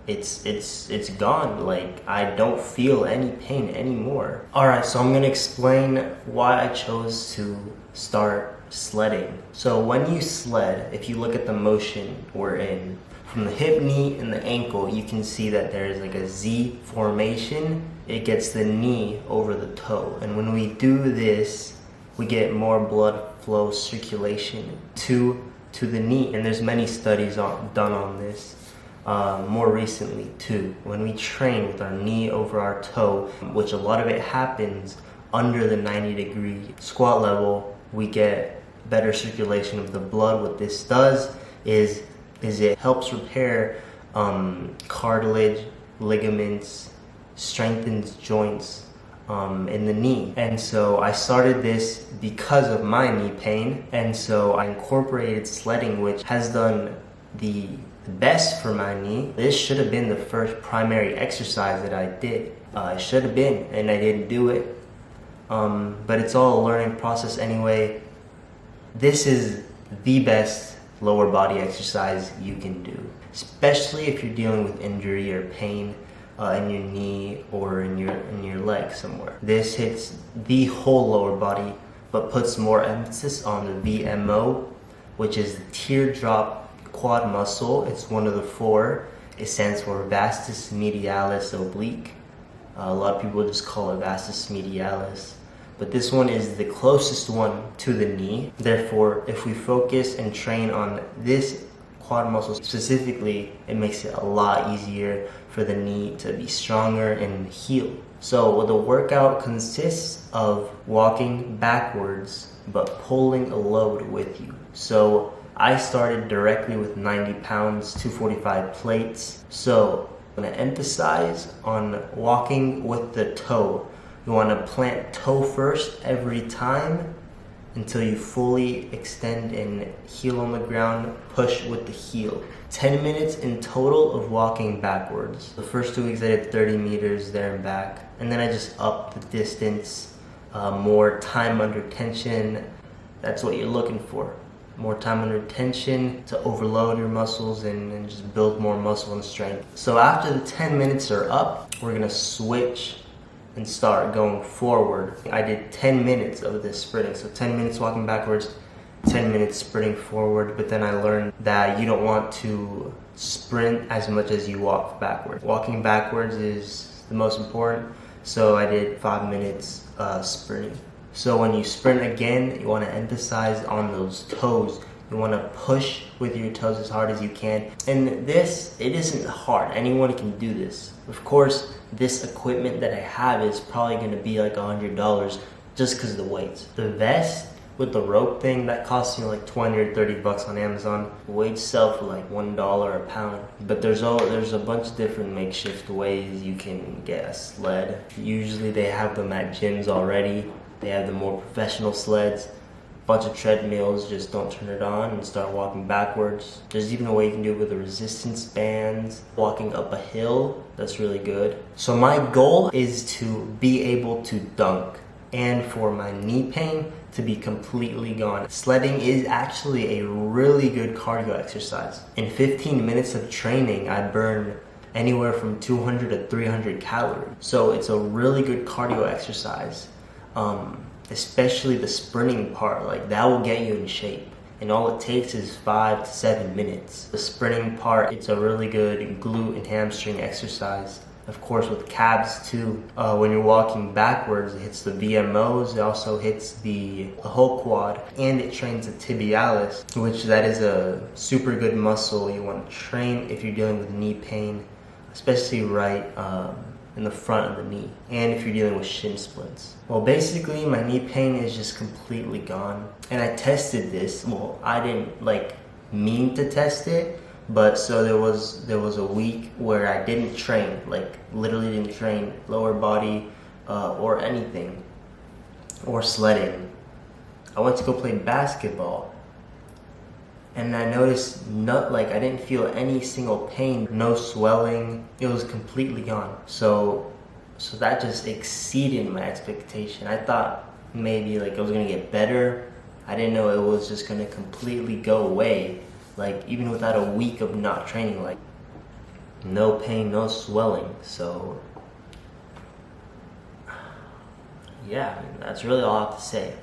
it's gone. Like, I don't feel any pain anymore. Alright, so I'm gonna explain why I chose to start sledding. So when you sled, if you look at the motion we're in, from the hip, knee, and the ankle, you can see that there's like a Z formation. It gets the knee over the toe. And when we do this, we get more blood flow circulation to the knee. And there's many studies done on this more recently too. When we train with our knee over our toe, which a lot of it happens under the 90-degree squat level, we get better circulation of the blood. What this does is it helps repair cartilage, ligaments, strengthens joints in the knee. And so I started this because of my knee pain, and so I incorporated sledding, which has done the best for my knee. This should have been the first primary exercise that I did. It should have been, and I didn't do it. But it's all a learning process anyway. This is the best lower body exercise you can do, especially if you're dealing with injury or pain in your knee or in your leg somewhere. This hits the whole lower body, but puts more emphasis on the VMO, which is the teardrop quad muscle. It's one of the four. It stands for vastus medialis oblique. A lot of people just call it vastus medialis, but this one is the closest one to the knee. Therefore, if we focus and train on this quad muscle specifically, it makes it a lot easier for the knee to be stronger and heal. So the workout consists of walking backwards but pulling a load with you. So I started directly with 90 pounds, 245 plates. So I'm gonna emphasize on walking with the toe. You wanna plant toe first every time until you fully extend and heel on the ground, push with the heel. 10 minutes in total of walking backwards. The first 2 weeks I did 30 meters there and back, and then I just upped the distance, more time under tension. That's what you're looking for. More time under tension to overload your muscles and just build more muscle and strength. So after the 10 minutes are up, we're gonna switch and start going forward. I did 10 minutes of this sprinting. So 10 minutes walking backwards, 10 minutes sprinting forward. But then I learned that you don't want to sprint as much as you walk backwards. Walking backwards is the most important. So I did 5 minutes sprinting. So when you sprint again, you want to emphasize on those toes. You want to push with your toes as hard as you can. And this, it isn't hard. Anyone can do this. Of course, this equipment that I have is probably going to be like $100 just because of the weights. The vest with the rope thing, that costs me like 20 or 30 bucks on Amazon. The weights sell for like $1 a pound. But there's a bunch of different makeshift ways you can get a sled. Usually they have them at gyms already. They have the more professional sleds. Bunch of treadmills, just don't turn it on and start walking backwards. There's even a way you can do it with the resistance bands. Walking up a hill, that's really good. So my goal is to be able to dunk and for my knee pain to be completely gone. Sledding is actually a really good cardio exercise. In 15 minutes of training, I burn anywhere from 200 to 300 calories. So it's a really good cardio exercise. Especially the sprinting part, like that will get you in shape. And all it takes is 5 to 7 minutes. The sprinting part, it's a really good glute and hamstring exercise. Of course with calves too. When you're walking backwards, it hits the VMOs, it also hits the whole quad, and it trains the tibialis, which that is a super good muscle you want to train if you're dealing with knee pain, especially right in the front of the knee, and if you're dealing with shin splints. Well, basically my knee pain is just completely gone, and I tested this. Well, I didn't like mean to test it, but so there was a week where I didn't train, like literally didn't train lower body or anything, or sledding. I went to go play basketball, and I noticed I didn't feel any single pain, no swelling. It was completely gone. So that just exceeded my expectation. I thought maybe like it was gonna get better. I didn't know it was just gonna completely go away, like even without a week of not training. Like no pain, no swelling. So yeah, I mean, that's really all I have to say.